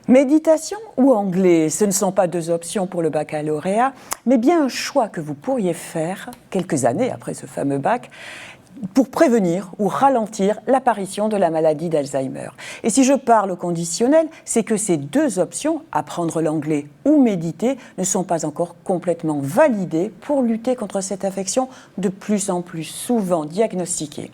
Méditation ou anglais, ce ne sont pas deux options pour le baccalauréat, mais bien un choix que vous pourriez faire quelques années après ce fameux bac pour prévenir ou ralentir l'apparition de la maladie d'Alzheimer. Et si je parle au conditionnel, c'est que ces deux options, apprendre l'anglais ou méditer, ne sont pas encore complètement validées pour lutter contre cette affection de plus en plus souvent diagnostiquée.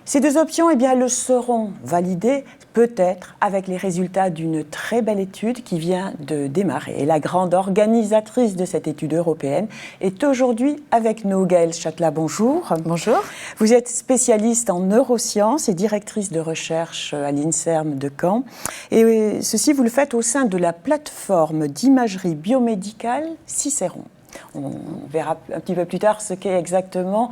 Ces deux options, elles le seront validées peut-être avec les résultats d'une très belle étude qui vient de démarrer. Et la grande organisatrice de cette étude européenne est aujourd'hui avec nous, Gaëlle Chatelat. Bonjour. Bonjour. Vous êtes spécialiste en neurosciences et directrice de recherche à l'INSERM de Caen. Et ceci, vous le faites au sein de la plateforme d'imagerie biomédicale Cicéron. On verra un petit peu plus tard ce qu'est exactement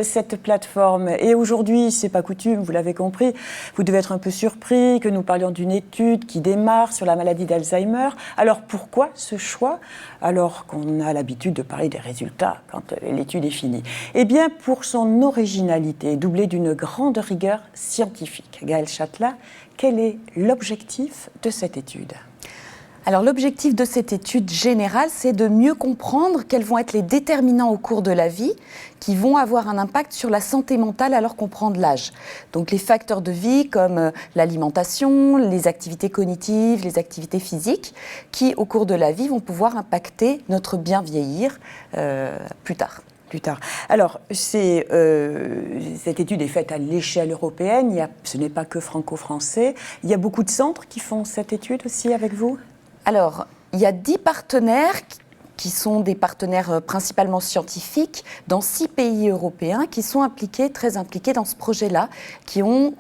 cette plateforme. Et aujourd'hui, c'est pas coutume, vous l'avez compris, vous devez être un peu surpris que nous parlions d'une étude qui démarre sur la maladie d'Alzheimer. Alors pourquoi ce choix, alors qu'on a l'habitude de parler des résultats quand l'étude est finie? Eh bien, pour son originalité, doublée d'une grande rigueur scientifique. Gaëlle Chatelat, quel est l'objectif de cette étude ? Alors l'objectif de cette étude générale, c'est de mieux comprendre quels vont être les déterminants au cours de la vie qui vont avoir un impact sur la santé mentale alors qu'on prend de l'âge. Donc les facteurs de vie comme l'alimentation, les activités cognitives, les activités physiques, qui au cours de la vie vont pouvoir impacter notre bien vieillir plus tard. Alors, cette étude est faite à l'échelle européenne, ce n'est pas que franco-français. Il y a beaucoup de centres qui font cette étude aussi avec vous ? Alors, il y a 10 partenaires qui sont des partenaires principalement scientifiques dans 6 pays européens qui sont très impliqués dans ce projet-là, qui ont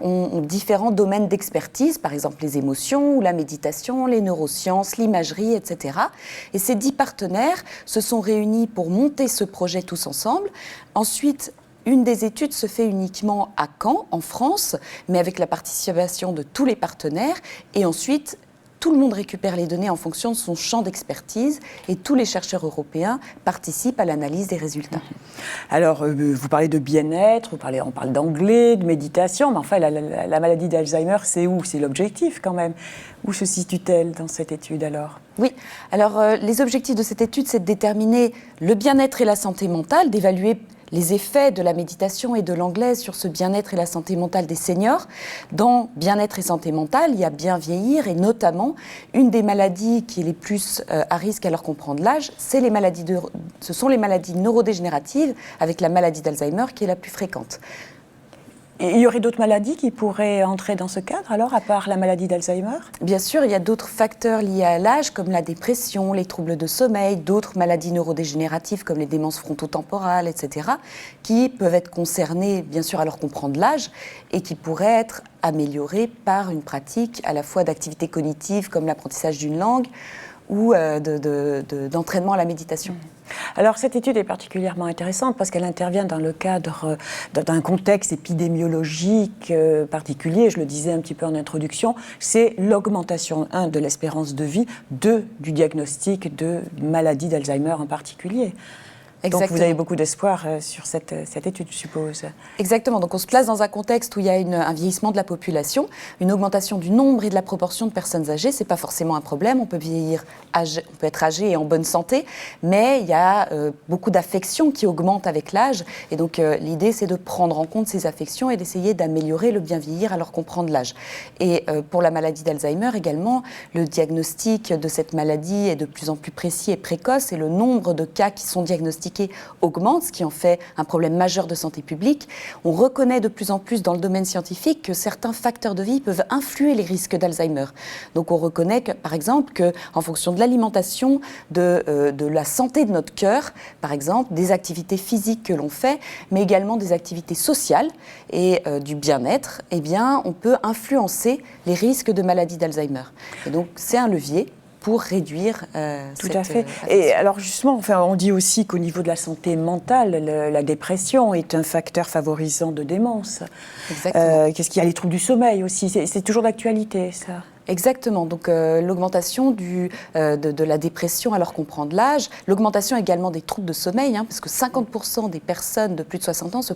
différents domaines d'expertise, par exemple les émotions ou la méditation, les neurosciences, l'imagerie, etc. Et ces 10 partenaires se sont réunis pour monter ce projet tous ensemble. Ensuite, une des études se fait uniquement à Caen, en France, mais avec la participation de tous les partenaires. Et ensuite, tout le monde récupère les données en fonction de son champ d'expertise et tous les chercheurs européens participent à l'analyse des résultats. Alors, vous parlez de bien-être, on parle d'anglais, de méditation, mais enfin, la maladie d'Alzheimer, c'est où ? C'est l'objectif quand même. Où se situe-t-elle dans cette étude alors ? Oui, alors les objectifs de cette étude, c'est de déterminer le bien-être et la santé mentale, d'évaluer les effets de la méditation et de l'anglais sur ce bien-être et la santé mentale des seniors. Dans bien-être et santé mentale, il y a bien vieillir et notamment une des maladies qui est les plus à risque alors qu'on prend de l'âge, ce sont les maladies neurodégénératives avec la maladie d'Alzheimer qui est la plus fréquente. Et il y aurait d'autres maladies qui pourraient entrer dans ce cadre, alors, à part la maladie d'Alzheimer ? Bien sûr, il y a d'autres facteurs liés à l'âge, comme la dépression, les troubles de sommeil, d'autres maladies neurodégénératives, comme les démences frontotemporales, etc., qui peuvent être concernées, bien sûr, alors qu'on prend de l'âge, et qui pourraient être améliorées par une pratique à la fois d'activités cognitives, comme l'apprentissage d'une langue, ou d'entraînement à la méditation. Alors cette étude est particulièrement intéressante parce qu'elle intervient dans le cadre d'un contexte épidémiologique particulier, je le disais un petit peu en introduction, c'est l'augmentation, de l'espérance de vie, du diagnostic de maladie d'Alzheimer en particulier. Exactement. Donc vous avez beaucoup d'espoir sur cette étude, je suppose. Exactement. Donc on se place dans un contexte où il y a un vieillissement de la population, une augmentation du nombre et de la proportion de personnes âgées. C'est pas forcément un problème. On peut on peut être âgé et en bonne santé, mais il y a beaucoup d'affections qui augmentent avec l'âge. Et donc l'idée, c'est de prendre en compte ces affections et d'essayer d'améliorer le bien vieillir alors qu'on prend de l'âge. Et pour la maladie d'Alzheimer également, le diagnostic de cette maladie est de plus en plus précis et précoce, et le nombre de cas qui sont diagnostiqués augmente, ce qui en fait un problème majeur de santé publique. On reconnaît de plus en plus dans le domaine scientifique que certains facteurs de vie peuvent influer les risques d'Alzheimer. Donc on reconnaît que, par exemple, qu'en fonction de l'alimentation, de la santé de notre cœur, par exemple, des activités physiques que l'on fait, mais également des activités sociales et du bien-être, eh bien, on peut influencer les risques de maladie d'Alzheimer. Et donc c'est un levier pour réduire Tout à fait. Et alors justement, on dit aussi qu'au niveau de la santé mentale, la dépression est un facteur favorisant de démence. Exactement. Qu'est-ce qu'il y a? Les troubles du sommeil aussi, c'est toujours d'actualité, ça. Exactement, donc l'augmentation de la dépression alors qu'on prend de l'âge, l'augmentation également des troubles de sommeil, parce que 50% des personnes de plus de 60 ans se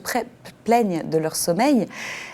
plaignent de leur sommeil,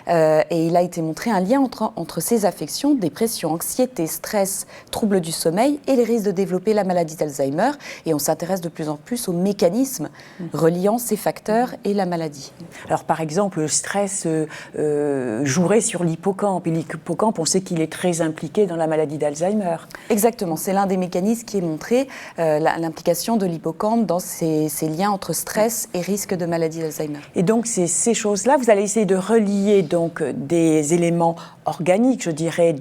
et il a été montré un lien entre ces affections, dépression, anxiété, stress, troubles du sommeil et les risques de développer la maladie d'Alzheimer, et on s'intéresse de plus en plus aux mécanismes reliant ces facteurs et la maladie. Alors par exemple, le stress jouerait sur l'hippocampe, et l'hippocampe, on sait qu'il est très impliqué dans la maladie d'Alzheimer. Exactement, c'est l'un des mécanismes qui est montré, l'implication de l'hippocampe dans ces liens entre stress et risque de maladie d'Alzheimer. Et donc ces choses-là, vous allez essayer de relier donc des éléments organiques, je dirais,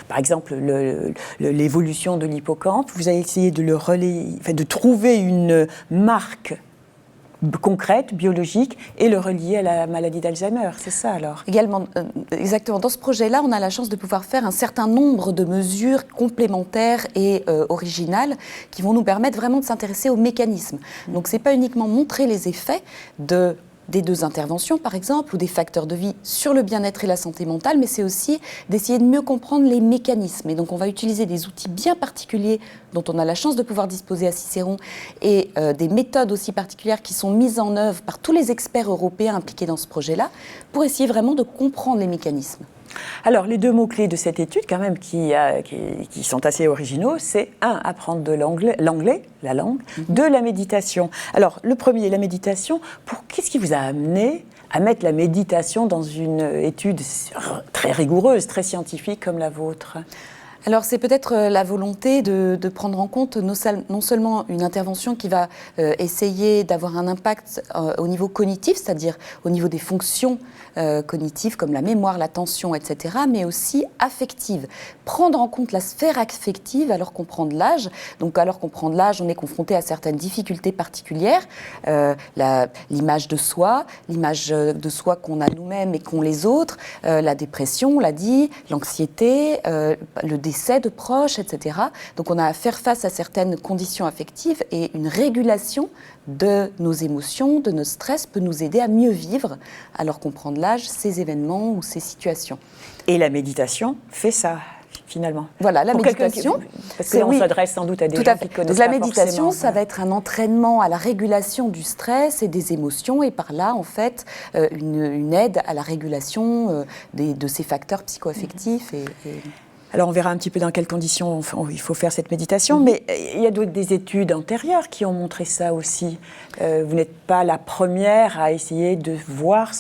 par exemple l'évolution de l'hippocampe, vous allez essayer de le relayer, de trouver une marque concrète, biologique, et le relier à la maladie d'Alzheimer, c'est ça alors? Également, exactement. Dans ce projet-là, on a la chance de pouvoir faire un certain nombre de mesures complémentaires et originales qui vont nous permettre vraiment de s'intéresser aux mécanismes. Donc, ce n'est pas uniquement montrer les effets des deux interventions, par exemple, ou des facteurs de vie sur le bien-être et la santé mentale, mais c'est aussi d'essayer de mieux comprendre les mécanismes. Et donc, on va utiliser des outils bien particuliers dont on a la chance de pouvoir disposer à Cicéron et des méthodes aussi particulières qui sont mises en œuvre par tous les experts européens impliqués dans ce projet-là pour essayer vraiment de comprendre les mécanismes. Alors, les deux mots-clés de cette étude, quand même, qui sont assez originaux, c'est apprendre de l'anglais, la langue, de la méditation. Alors, le premier, la méditation, qu'est-ce qui vous a amené à mettre la méditation dans une étude très rigoureuse, très scientifique comme la vôtre ? Alors c'est peut-être la volonté de prendre en compte non seulement une intervention qui va essayer d'avoir un impact au niveau cognitif, c'est-à-dire au niveau des fonctions cognitives comme la mémoire, l'attention, etc., mais aussi affective. Prendre en compte la sphère affective alors qu'on prend de l'âge. Donc alors qu'on prend de l'âge, on est confronté à certaines difficultés particulières, l'image de soi qu'on a nous-mêmes et qu'ont les autres, la dépression, on l'a dit, l'anxiété, le décès de proches, etc. Donc on a à faire face à certaines conditions affectives et une régulation de nos émotions, de nos stress peut nous aider à mieux vivre alors qu'on prend de l'âge ces événements ou ces situations. Et la méditation fait ça, finalement. Voilà, la méditation. Parce que là, on s'adresse sans doute à des gens qui connaissent donc, pas la méditation, forcément. ça va être un entraînement à la régulation du stress et des émotions, et par là, en fait, une aide à la régulation de ces facteurs psychoaffectifs. Alors, on verra un petit peu dans quelles conditions il faut faire cette méditation, mais il y a des études antérieures qui ont montré ça aussi. Vous n'êtes pas la première à essayer de voir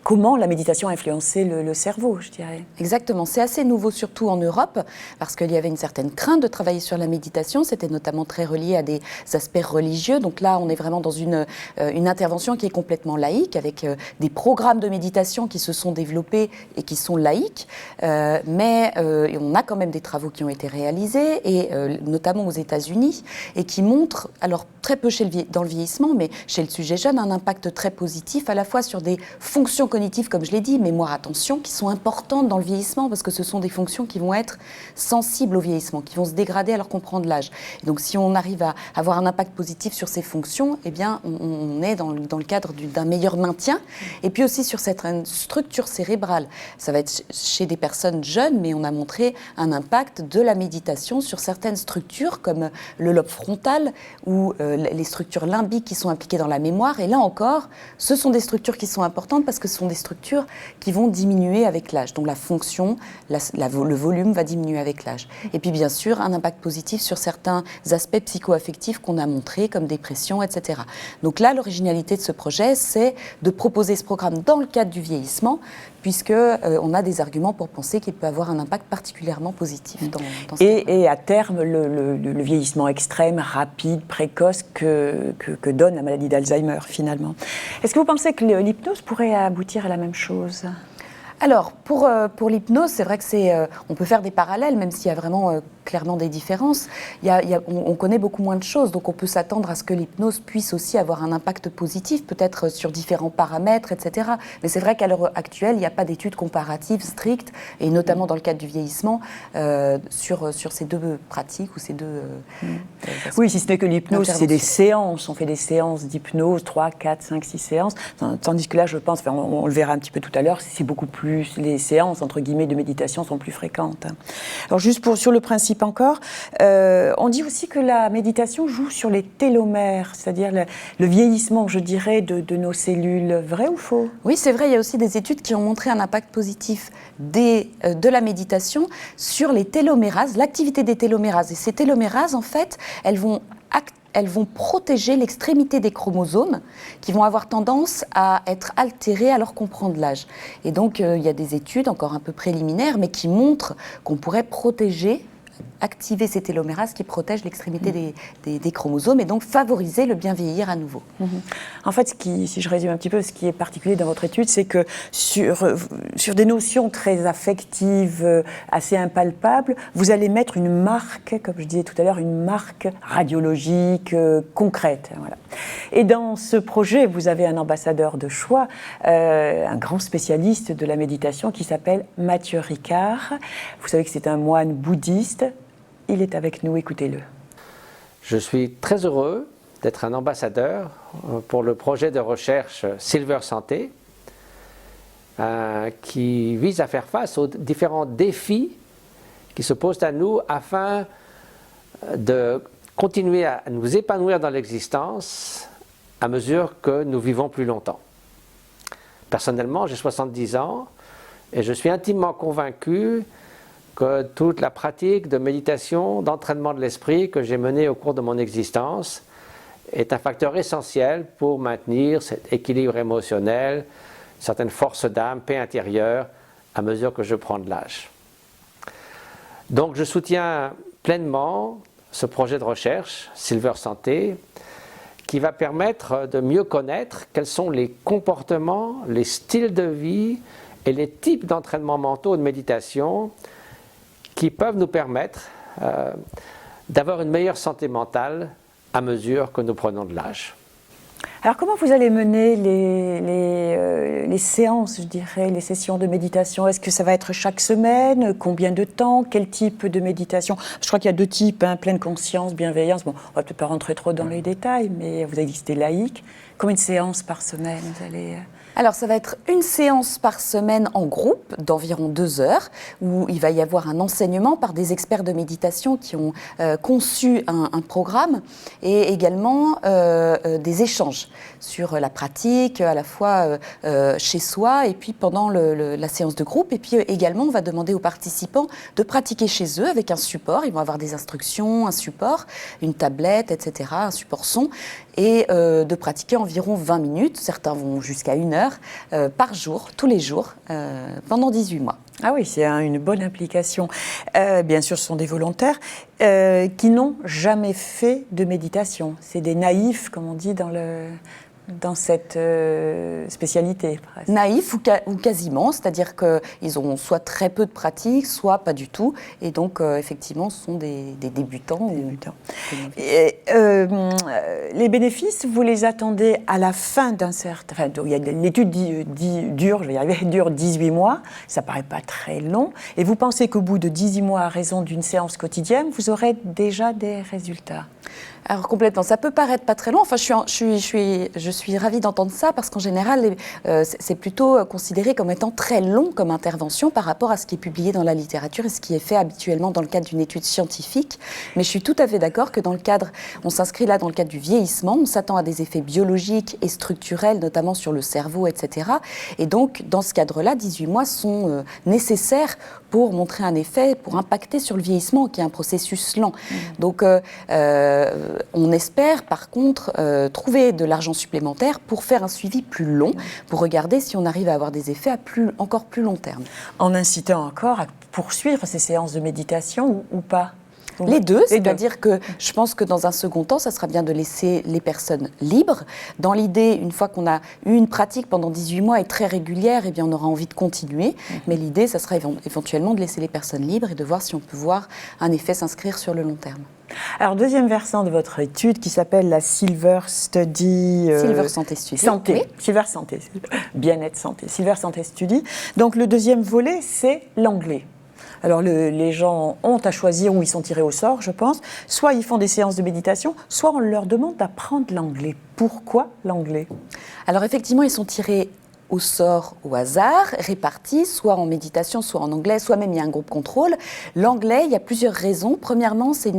comment la méditation a influencé le cerveau, je dirais. Exactement, c'est assez nouveau, surtout en Europe, parce qu'il y avait une certaine crainte de travailler sur la méditation. C'était notamment très relié à des aspects religieux. Donc là, on est vraiment dans une intervention qui est complètement laïque, avec des programmes de méditation qui se sont développés et qui sont laïques. Mais on a quand même des travaux qui ont été réalisés, et notamment aux États-Unis, et qui montrent, alors très peu dans le vieillissement, mais chez le sujet jeune, un impact très positif, à la fois sur des fonctions cognitives, comme je l'ai dit, mémoire, attention, qui sont importantes dans le vieillissement, parce que ce sont des fonctions qui vont être sensibles au vieillissement, qui vont se dégrader alors qu'on prend de l'âge. Et donc si on arrive à avoir un impact positif sur ces fonctions, eh bien on est dans le cadre d'un meilleur maintien. Et puis aussi sur cette structure cérébrale, ça va être chez des personnes jeunes, mais on a montré un impact de la méditation sur certaines structures comme le lobe frontal ou les structures limbiques qui sont impliquées dans la mémoire. Et là encore, ce sont des structures qui sont importantes parce que ce sont des structures qui vont diminuer avec l'âge. Donc la fonction, le volume va diminuer avec l'âge. Et puis bien sûr, un impact positif sur certains aspects psychoaffectifs qu'on a montrés, comme dépression, etc. Donc là, l'originalité de ce projet, c'est de proposer ce programme dans le cadre du vieillissement, puisqu'on a des arguments pour penser qu'il peut avoir un impact particulièrement positif dans ce cas. Et à terme, le vieillissement extrême, rapide, précoce que donne la maladie d'Alzheimer, finalement. Est-ce que vous pensez que l'hypnose pourrait aboutir à la même chose ? Alors, pour l'hypnose, c'est vrai que on peut faire des parallèles, même s'il y a vraiment clairement des différences. On connaît beaucoup moins de choses, donc on peut s'attendre à ce que l'hypnose puisse aussi avoir un impact positif, peut-être sur différents paramètres, etc. Mais c'est vrai qu'à l'heure actuelle, il n'y a pas d'études comparatives strictes, et notamment dans le cadre du vieillissement, sur ces deux pratiques ou ces deux aspects. Oui, si ce n'est que l'hypnose, c'est des séances. On fait des séances d'hypnose, 3, 4, 5, 6 séances. Tandis que là, je pense, on le verra un petit peu tout à l'heure, c'est beaucoup plus les séances, entre guillemets, de méditation sont plus fréquentes. Alors juste sur le principe encore, on dit aussi que la méditation joue sur les télomères, c'est-à-dire le vieillissement, je dirais, de nos cellules. Vrai ou faux? Oui, c'est vrai, il y a aussi des études qui ont montré un impact positif de la méditation sur les télomérases, l'activité des télomérases. Et ces télomérases, en fait, elles vont protéger l'extrémité des chromosomes qui vont avoir tendance à être altérés alors qu'on prend de l'âge. Et donc, il y a des études encore un peu préliminaires, mais qui montrent qu'on pourrait activer ces télomérases qui protègent l'extrémité des chromosomes et donc favoriser le bien vieillir à nouveau. En fait, si je résume un petit peu, ce qui est particulier dans votre étude, c'est que sur des notions très affectives, assez impalpables, vous allez mettre une marque, comme je disais tout à l'heure, une marque radiologique, concrète. Voilà. Et dans ce projet, vous avez un ambassadeur de choix, un grand spécialiste de la méditation qui s'appelle Mathieu Ricard. Vous savez que c'est un moine bouddhiste. Il est avec nous, écoutez-le. Je suis très heureux d'être un ambassadeur pour le projet de recherche Silver Santé qui vise à faire face aux différents défis qui se posent à nous afin de continuer à nous épanouir dans l'existence à mesure que nous vivons plus longtemps. Personnellement, j'ai 70 ans et je suis intimement convaincu que toute la pratique de méditation, d'entraînement de l'esprit que j'ai menée au cours de mon existence est un facteur essentiel pour maintenir cet équilibre émotionnel, certaines forces d'âme, paix intérieure, à mesure que je prends de l'âge. Donc je soutiens pleinement ce projet de recherche, Silver Santé, qui va permettre de mieux connaître quels sont les comportements, les styles de vie et les types d'entraînements mentaux et de méditation qui peuvent nous permettre d'avoir une meilleure santé mentale à mesure que nous prenons de l'âge. Alors comment vous allez mener les séances, je dirais, les sessions de méditation? Est-ce que ça va être chaque semaine? Combien de temps? Quel type de méditation? Je crois qu'il y a deux types, pleine conscience, bienveillance. Bon, on ne va peut-être pas rentrer trop dans les détails, mais vous avez dit que c'était laïque. Combien de séances par semaine vous allez... Alors, ça va être une séance par semaine en groupe d'environ 2 heures où il va y avoir un enseignement par des experts de méditation qui ont conçu un programme et également des échanges sur la pratique à la fois chez soi et puis pendant la séance de groupe. Et puis également, on va demander aux participants de pratiquer chez eux avec un support. Ils vont avoir des instructions, un support, une tablette, etc., un support son et de pratiquer environ 20 minutes. Certains vont jusqu'à 1 heure. Par jour, tous les jours, pendant 18 mois. Ah oui, c'est une bonne implication. Bien sûr, ce sont des volontaires qui n'ont jamais fait de méditation. C'est des naïfs, comme on dit dans cette spécialité. Presque. Naïfs ou quasiment, c'est-à-dire qu'ils ont soit très peu de pratique, soit pas du tout. Et donc, effectivement, ce sont des débutants. Et, les bénéfices, vous les attendez à la fin d'un certain... Enfin, l'étude dure 18 mois, ça paraît pas très long. Et vous pensez qu'au bout de 18 mois, à raison d'une séance quotidienne, vous aurez déjà des résultats? Alors complètement, ça peut paraître pas très long. Enfin, je suis ravie d'entendre ça parce qu'en général, c'est plutôt considéré comme étant très long comme intervention par rapport à ce qui est publié dans la littérature et ce qui est fait habituellement dans le cadre d'une étude scientifique. Mais je suis tout à fait d'accord que on s'inscrit là dans le cadre du vieillissement, on s'attend à des effets biologiques et structurels, notamment sur le cerveau, etc. Et donc, dans ce cadre-là, 18 mois sont nécessaires pour montrer un effet, pour impacter sur le vieillissement, qui est un processus lent. Donc, on espère, par contre, trouver de l'argent supplémentaire pour faire un suivi plus long, pour regarder si on arrive à avoir des effets à encore plus long terme. En incitant encore à poursuivre ces séances de méditation ou pas? Les deux, c'est-à-dire que je pense que dans un second temps, ça sera bien de laisser les personnes libres. Dans l'idée, une fois qu'on a eu une pratique pendant 18 mois et très régulière, eh bien, on aura envie de continuer. Mais l'idée, ça sera éventuellement de laisser les personnes libres et de voir si on peut voir un effet s'inscrire sur le long terme. Alors, deuxième versant de votre étude qui s'appelle la Silver Study... Silver Santé Study. Santé, oui. Silver Santé, bien-être santé, Silver Santé Study. Donc, le deuxième volet, c'est l'anglais. Alors, les gens ont à choisir où ils sont tirés au sort, je pense. Soit ils font des séances de méditation, soit on leur demande d'apprendre l'anglais. Pourquoi l'anglais? Alors, effectivement, ils sont tirés au sort, au hasard, répartis, soit en méditation, soit en anglais, soit même il y a un groupe contrôle. L'anglais, il y a plusieurs raisons. Premièrement, c'est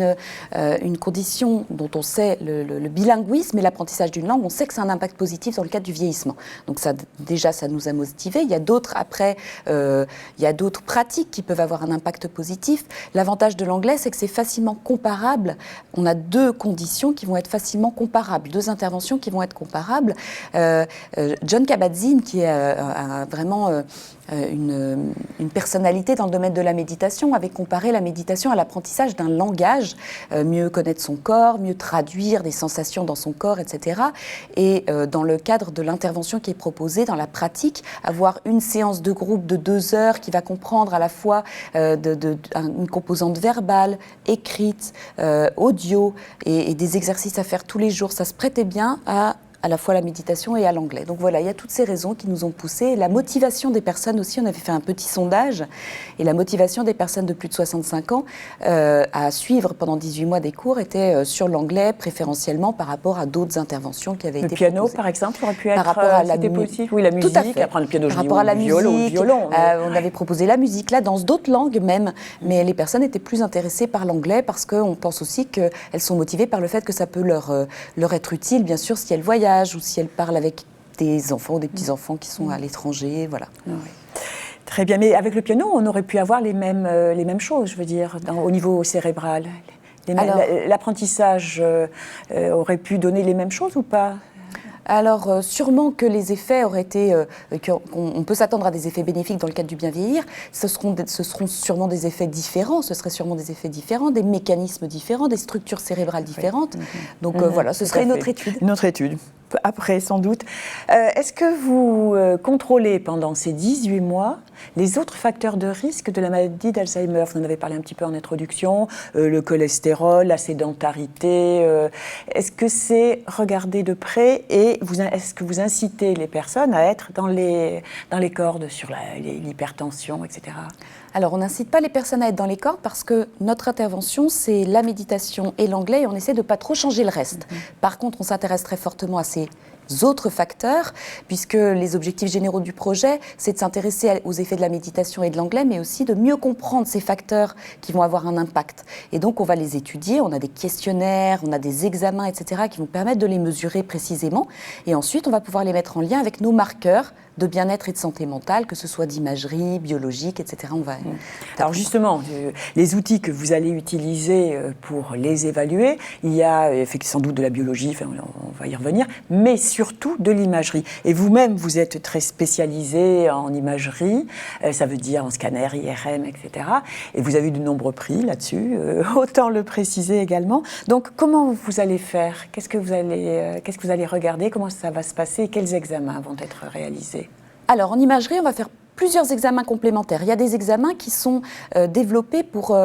une condition dont on sait, le bilinguisme et l'apprentissage d'une langue, on sait que c'est un impact positif dans le cadre du vieillissement. Donc ça, déjà, ça nous a motivés. Il y a d'autres, après, il y a d'autres pratiques qui peuvent avoir un impact positif. L'avantage de l'anglais, c'est que c'est facilement comparable. On a deux conditions qui vont être facilement comparables, deux interventions qui vont être comparables. John Kabat-Zinn, qui est vraiment une personnalité dans le domaine de la méditation, avait comparé la méditation à l'apprentissage d'un langage, mieux connaître son corps, mieux traduire des sensations dans son corps, etc. Et dans le cadre de l'intervention qui est proposée, dans la pratique, avoir une séance de groupe de 2 heures qui va comprendre à la fois une composante verbale, écrite, audio et des exercices à faire tous les jours, ça se prêtait bien à la fois la méditation et à l'anglais. Donc voilà, il y a toutes ces raisons qui nous ont poussés. La motivation des personnes aussi, on avait fait un petit sondage, et la motivation des personnes de plus de 65 ans à suivre pendant 18 mois des cours était sur l'anglais, préférentiellement par rapport à d'autres interventions qui avaient été proposées. Le piano, par exemple, aurait pu être par rapport à la possible. Oui, la musique, tout à fait. apprendre le piano, par rapport à la musique, violon. On avait proposé la musique, là, dans d'autres langues même, mais les personnes étaient plus intéressées par l'anglais parce qu'on pense aussi qu'elles sont motivées par le fait que ça peut leur être utile, bien sûr, si elles voyagent, ou si elle parle avec des enfants ou des petits-enfants qui sont à l'étranger, voilà. Oui. Très bien, mais avec le piano, on aurait pu avoir les mêmes choses, je veux dire, au niveau cérébral. L'apprentissage aurait pu donner les mêmes choses ou pas ? Alors, sûrement que les effets auraient été... on peut s'attendre à des effets bénéfiques dans le cadre du bien vieillir. Ce seront sûrement des effets différents. Ce seraient sûrement des effets différents, des mécanismes différents, des structures cérébrales différentes. Donc voilà, ce serait une autre étude. Une autre étude, après sans doute. Est-ce que vous contrôlez pendant ces 18 mois les autres facteurs de risque de la maladie d'Alzheimer ? Vous en avez parlé un petit peu en introduction, le cholestérol, la sédentarité. Est-ce que c'est regardé de près et est-ce que vous incitez les personnes à être dans les cordes sur l'hypertension, etc. Alors, on n'incite pas les personnes à être dans les cordes parce que notre intervention, c'est la méditation et l'anglais et on essaie de ne pas trop changer le reste. Par contre, on s'intéresse très fortement à ces autres facteurs, puisque les objectifs généraux du projet, c'est de s'intéresser aux effets de la méditation et de l'anglais, mais aussi de mieux comprendre ces facteurs qui vont avoir un impact. Et donc, on va les étudier, on a des questionnaires, on a des examens, etc., qui vont permettre de les mesurer précisément. Et ensuite, on va pouvoir les mettre en lien avec nos marqueurs de bien-être et de santé mentale, que ce soit d'imagerie, biologique, etc. Alors justement, les outils que vous allez utiliser pour les évaluer, il y a sans doute de la biologie, on va y revenir, mais surtout de l'imagerie. Et vous-même, vous êtes très spécialisé en imagerie, ça veut dire en scanner, IRM, etc. Et vous avez eu de nombreux prix là-dessus, autant le préciser également. Donc comment vous allez faire ? Qu'est-ce que vous allez regarder ? Comment ça va se passer ? Quels examens vont être réalisés ? Alors, en imagerie, on va faire plusieurs examens complémentaires. Il y a des examens qui sont développés pour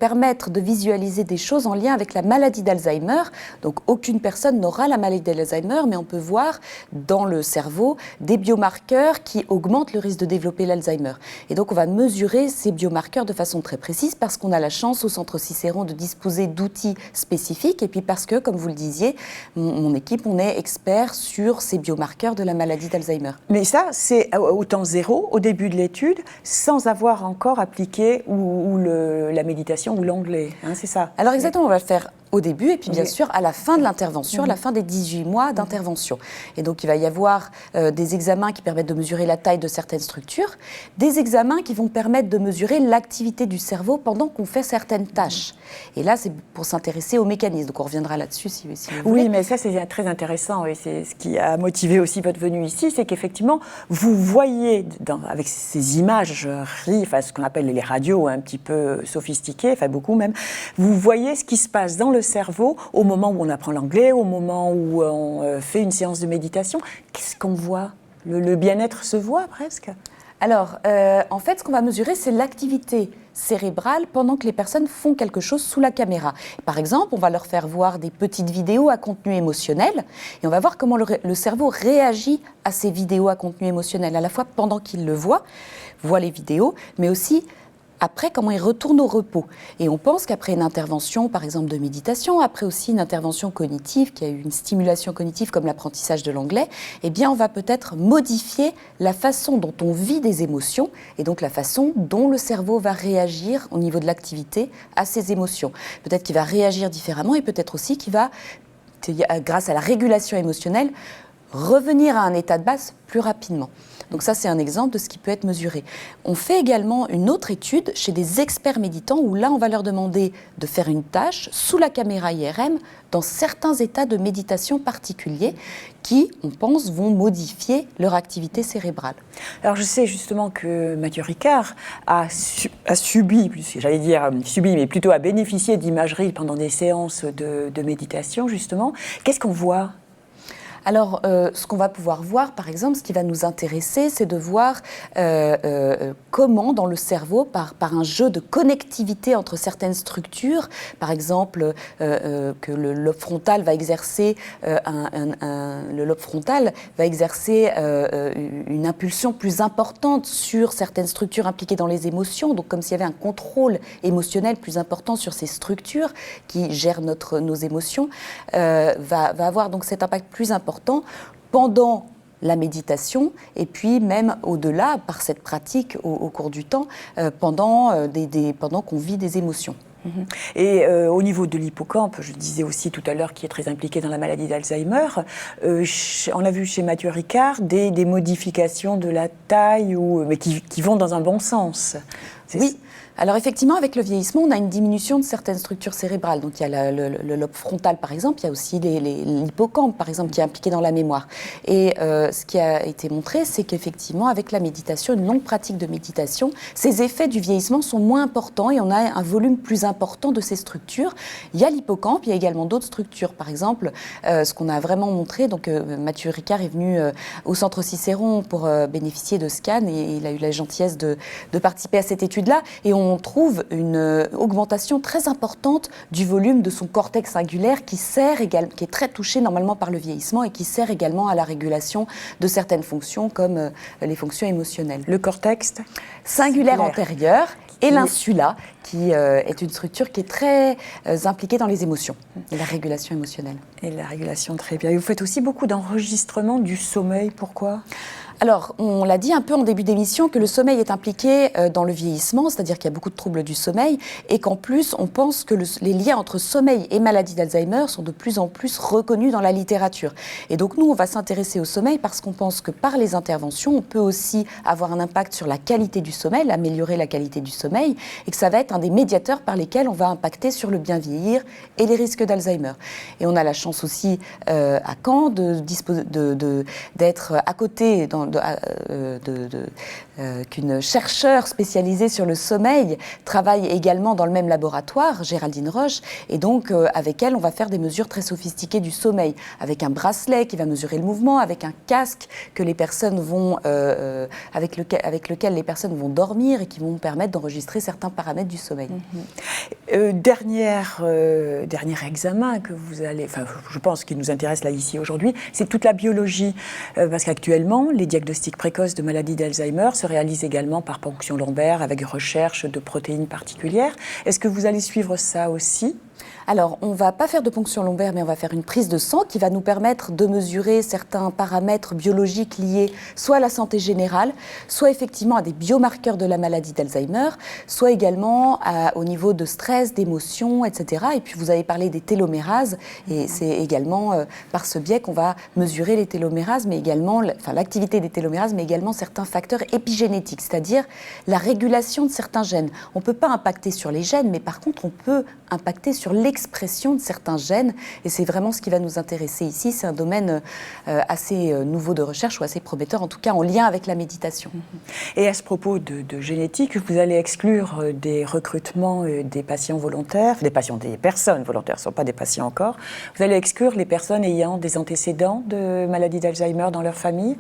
permettre de visualiser des choses en lien avec la maladie d'Alzheimer. Donc, aucune personne n'aura la maladie d'Alzheimer, mais on peut voir dans le cerveau des biomarqueurs qui augmentent le risque de développer l'Alzheimer. Et donc, on va mesurer ces biomarqueurs de façon très précise parce qu'on a la chance au Centre Cicéron de disposer d'outils spécifiques et puis parce que, comme vous le disiez, mon équipe, on est expert sur ces biomarqueurs de la maladie d'Alzheimer. Mais ça, c'est au temps zéro, au début de l'étude, sans avoir encore appliqué la méditation ou l'anglais, hein, c'est ça ? Alors exactement, on va le faire au début et puis bien sûr à la fin de l'intervention, à la fin des 18 mois d'intervention. Et donc il va y avoir des examens qui permettent de mesurer la taille de certaines structures, des examens qui vont permettre de mesurer l'activité du cerveau pendant qu'on fait certaines tâches. Et là, c'est pour s'intéresser aux mécanismes. Donc on reviendra là-dessus si vous voulez. Oui, mais ça c'est très intéressant et c'est ce qui a motivé aussi votre venue ici, c'est qu'effectivement, vous voyez avec ces imageries, ce qu'on appelle les radios un petit peu sophistiquées, beaucoup même, vous voyez ce qui se passe dans le cerveau au moment où on apprend l'anglais, au moment où on fait une séance de méditation. Qu'est-ce qu'on voit ? Le bien-être se voit presque ? Alors, en fait, ce qu'on va mesurer, c'est l'activité cérébrale pendant que les personnes font quelque chose sous la caméra. Par exemple, on va leur faire voir des petites vidéos à contenu émotionnel et on va voir comment le cerveau réagit à ces vidéos à contenu émotionnel, à la fois pendant qu'il voit les vidéos, mais aussi après comment ils retournent au repos. Et on pense qu'après une intervention, par exemple de méditation, après aussi une intervention cognitive, qui a eu une stimulation cognitive comme l'apprentissage de l'anglais, eh bien on va peut-être modifier la façon dont on vit des émotions et donc la façon dont le cerveau va réagir au niveau de l'activité à ces émotions. Peut-être qu'il va réagir différemment et peut-être aussi qu'il va, grâce à la régulation émotionnelle, revenir à un état de base plus rapidement. Donc ça, c'est un exemple de ce qui peut être mesuré. On fait également une autre étude chez des experts méditants où là, on va leur demander de faire une tâche sous la caméra IRM dans certains états de méditation particuliers qui, on pense, vont modifier leur activité cérébrale. Alors je sais justement que Mathieu Ricard a subi, j'allais dire subi, mais plutôt a bénéficié d'imagerie pendant des séances de méditation justement. Qu'est-ce qu'on voit ? Alors, ce qu'on va pouvoir voir, par exemple, ce qui va nous intéresser, c'est de voir comment, dans le cerveau, par un jeu de connectivité entre certaines structures, par exemple, que le lobe frontal va exercer, le lobe frontal va exercer une impulsion plus importante sur certaines structures impliquées dans les émotions, donc comme s'il y avait un contrôle émotionnel plus important sur ces structures qui gèrent nos émotions, va avoir donc cet impact plus important pendant la méditation et puis même au-delà par cette pratique au cours du temps pendant qu'on vit des émotions. Et au niveau de l'hippocampe, je disais aussi tout à l'heure qu'il est très impliqué dans la maladie d'Alzheimer, on a vu chez Mathieu Ricard des modifications de la taille mais qui vont dans un bon sens. Oui. Alors effectivement, avec le vieillissement, on a une diminution de certaines structures cérébrales. Donc il y a le lobe frontal, par exemple, il y a aussi l'hippocampe, par exemple, qui est impliqué dans la mémoire. Et ce qui a été montré, c'est qu'effectivement, avec la méditation, une longue pratique de méditation, ces effets du vieillissement sont moins importants et on a un volume plus important de ces structures. Il y a l'hippocampe, il y a également d'autres structures. Par exemple, ce qu'on a vraiment montré, donc Mathieu Ricard est venu au centre Cicéron pour bénéficier de scans et il a eu la gentillesse de participer à cette étude-là. Et on trouve une augmentation très importante du volume de son cortex singulaire qui est très touché normalement par le vieillissement et qui sert également à la régulation de certaines fonctions comme les fonctions émotionnelles. Le cortex singulaire antérieur et l'insula qui est une structure qui est très impliquée dans les émotions et la régulation émotionnelle. Et la régulation, très bien. Et vous faites aussi beaucoup d'enregistrements du sommeil, pourquoi ? Alors, on l'a dit un peu en début d'émission que le sommeil est impliqué dans le vieillissement, c'est-à-dire qu'il y a beaucoup de troubles du sommeil et qu'en plus, on pense que les liens entre sommeil et maladie d'Alzheimer sont de plus en plus reconnus dans la littérature. Et donc, nous, on va s'intéresser au sommeil parce qu'on pense que par les interventions, on peut aussi avoir un impact sur la qualité du sommeil, améliorer la qualité du sommeil et que ça va être un des médiateurs par lesquels on va impacter sur le bien vieillir et les risques d'Alzheimer. Et on a la chance aussi à Caen d'être à côté qu'une chercheure spécialisée sur le sommeil travaille également dans le même laboratoire, Géraldine Roche, et donc avec elle, on va faire des mesures très sophistiquées du sommeil, avec un bracelet qui va mesurer le mouvement, avec un casque que les personnes vont, avec lequel les personnes vont dormir et qui vont permettre d'enregistrer certains paramètres du sommeil. Dernier examen que vous allez, je pense qu'il nous intéresse là ici aujourd'hui, c'est toute la biologie, parce qu'actuellement, les diagnostics précoces de maladie d'Alzheimer se réalisent également par ponction lombaire avec recherche de protéines particulières. Est-ce que vous allez suivre ça aussi ? Alors, on ne va pas faire de ponction lombaire, mais on va faire une prise de sang qui va nous permettre de mesurer certains paramètres biologiques liés soit à la santé générale, soit effectivement à des biomarqueurs de la maladie d'Alzheimer, soit également au niveau de stress, d'émotions, etc. Et puis, vous avez parlé des télomérases, et c'est également par ce biais qu'on va mesurer les télomérases, mais également l'activité des télomérases, mais également certains facteurs épigénétiques, c'est-à-dire la régulation de certains gènes. On ne peut pas impacter sur les gènes, mais par contre, on peut impacter sur l'expression de certains gènes, et c'est vraiment ce qui va nous intéresser ici. C'est un domaine assez nouveau de recherche, ou assez prometteur, en tout cas en lien avec la méditation. Et à ce propos de génétique, vous allez exclure des recrutements des patients volontaires, des personnes volontaires, ce ne sont pas des patients encore, vous allez exclure les personnes ayant des antécédents de maladie d'Alzheimer dans leur famille ?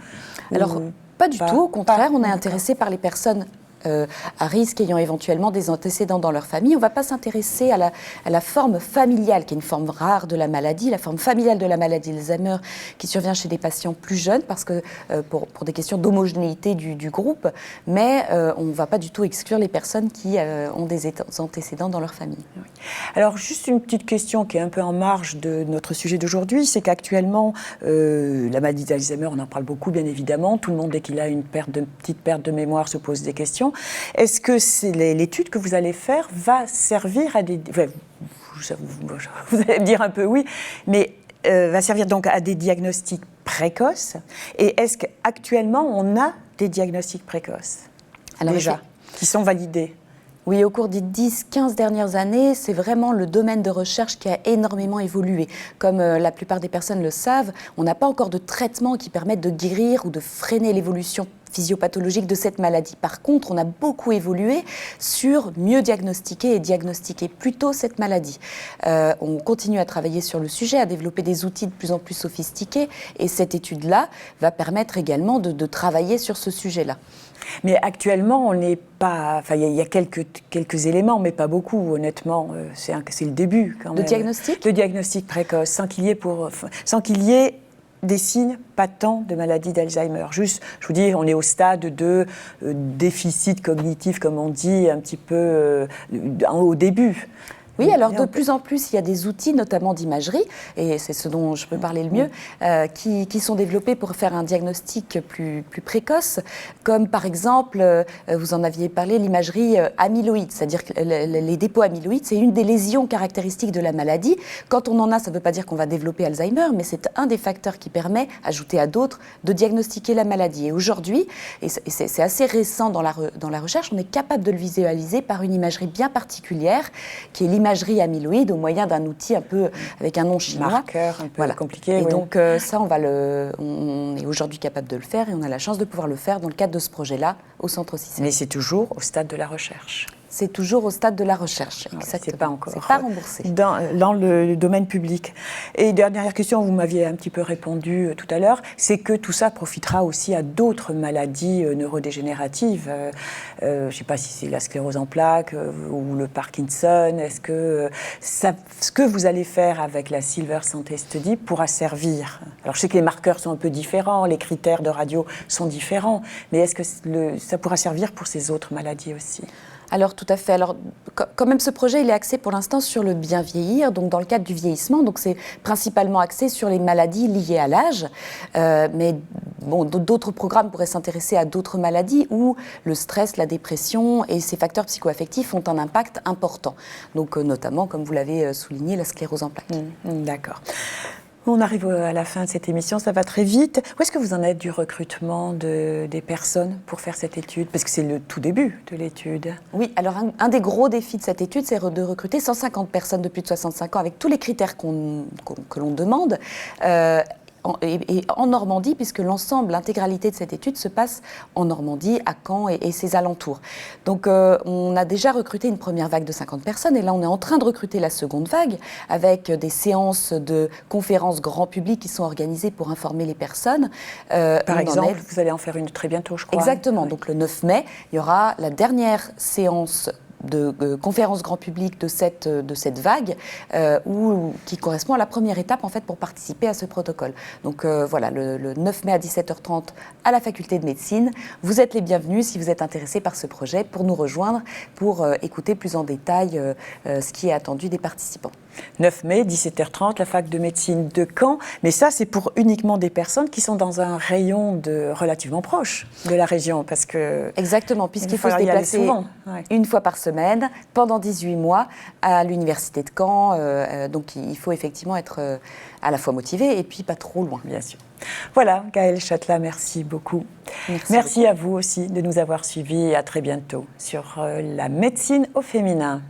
Alors, pas du tout, au contraire, on est intéressé par les personnes à risque ayant éventuellement des antécédents dans leur famille. On ne va pas s'intéresser à la forme familiale, qui est une forme rare de la maladie, la forme familiale de la maladie d'Alzheimer qui survient chez des patients plus jeunes parce que, pour des questions d'homogénéité du groupe, mais on ne va pas du tout exclure les personnes qui ont des antécédents dans leur famille. Oui. Alors, juste une petite question qui est un peu en marge de notre sujet d'aujourd'hui, c'est qu'actuellement, la maladie d'Alzheimer, on en parle beaucoup, bien évidemment. Tout le monde, dès qu'il a une petite perte de mémoire, se pose des questions. Est-ce que l'étude que vous allez faire va servir à des... Enfin, vous allez me dire un peu oui, mais va servir donc à des diagnostics précoces. Et est-ce qu'actuellement, on a des diagnostics précoces, alors, déjà, qui sont validés? Oui, au cours des 10-15 dernières années, c'est vraiment le domaine de recherche qui a énormément évolué. Comme la plupart des personnes le savent, on n'a pas encore de traitement qui permette de guérir ou de freiner l'évolution physiopathologique de cette maladie. Par contre, on a beaucoup évolué sur mieux diagnostiquer et diagnostiquer plus tôt cette maladie. On continue à travailler sur le sujet, à développer des outils de plus en plus sophistiqués, et cette étude-là va permettre également de travailler sur ce sujet-là. Mais actuellement, on n'est pas... Enfin, il y a quelques éléments, mais pas beaucoup, honnêtement. C'est le début, quand même. De diagnostic ? De diagnostic précoce, sans qu'il y ait des signes patents de maladie d'Alzheimer. Juste, je vous dis, on est au stade de déficit cognitif, comme on dit, un petit peu au début. Oui, alors de plus en plus, il y a des outils, notamment d'imagerie, et c'est ce dont je peux parler le mieux, qui sont développés pour faire un diagnostic plus précoce, comme par exemple, vous en aviez parlé, l'imagerie amyloïde, c'est-à-dire que les dépôts amyloïdes, c'est une des lésions caractéristiques de la maladie. Quand on en a, ça ne veut pas dire qu'on va développer Alzheimer, mais c'est un des facteurs qui permet, ajouté à d'autres, de diagnostiquer la maladie. Et aujourd'hui, et c'est assez récent dans la recherche, on est capable de le visualiser par une imagerie bien particulière, qui est l'imagerie amyloïde au moyen d'un outil un peu avec un nom chinois. Marqueur un peu compliqué. Et oui. donc ça, on est aujourd'hui capable de le faire et on a la chance de pouvoir le faire dans le cadre de ce projet-là au Centre CICEN. Mais c'est toujours au stade de la recherche. C'est toujours au stade de la recherche. C'est pas encore. C'est pas remboursé. Dans le domaine public. Et dernière question, vous m'aviez un petit peu répondu tout à l'heure, c'est que tout ça profitera aussi à d'autres maladies neurodégénératives. Je ne sais pas si c'est la sclérose en plaques ou le Parkinson. Est-ce que ce que vous allez faire avec la Silver Santé Study pourra servir? Alors je sais que les marqueurs sont un peu différents, les critères de radio sont différents, mais est-ce que ça pourra servir pour ces autres maladies aussi? Alors tout à fait. Alors quand même ce projet il est axé pour l'instant sur le bien vieillir, donc dans le cadre du vieillissement, donc c'est principalement axé sur les maladies liées à l'âge, mais bon, d'autres programmes pourraient s'intéresser à d'autres maladies où le stress, la dépression et ces facteurs psychoaffectifs ont un impact important. Donc notamment, comme vous l'avez souligné, la sclérose en plaques. D'accord. On arrive à la fin de cette émission, ça va très vite. Où est-ce que vous en êtes du recrutement des personnes pour faire cette étude? Parce que c'est le tout début de l'étude. Oui, alors un des gros défis de cette étude, c'est de recruter 150 personnes de plus de 65 ans avec tous les critères que l'on demande. Et en Normandie, puisque l'intégralité de cette étude se passe en Normandie, à Caen et ses alentours. Donc on a déjà recruté une première vague de 50 personnes et là on est en train de recruter la seconde vague avec des séances de conférences grand public qui sont organisées pour informer les personnes. Par exemple, vous allez en faire une très bientôt, je crois. Exactement, Oui. Donc le 9 mai, il y aura la dernière séance de conférence grand public de cette vague qui correspond à la première étape en fait pour participer à ce protocole. Donc voilà, le 9 mai à 17h30 à la faculté de médecine. Vous êtes les bienvenus si vous êtes intéressés par ce projet pour nous rejoindre, pour écouter plus en détail ce qui est attendu des participants. 9 mai, 17h30, la fac de médecine de Caen. Mais ça, c'est pour uniquement des personnes qui sont dans un rayon relativement proche de la région. Parce que exactement, puisqu'il faut se déplacer souvent. Une fois par semaine, pendant 18 mois, à l'université de Caen. Donc il faut effectivement être à la fois motivé et puis pas trop loin. Bien sûr. Voilà, Gaëlle Châtelain, merci beaucoup. Merci à vous aussi de nous avoir suivis et à très bientôt sur la médecine au féminin.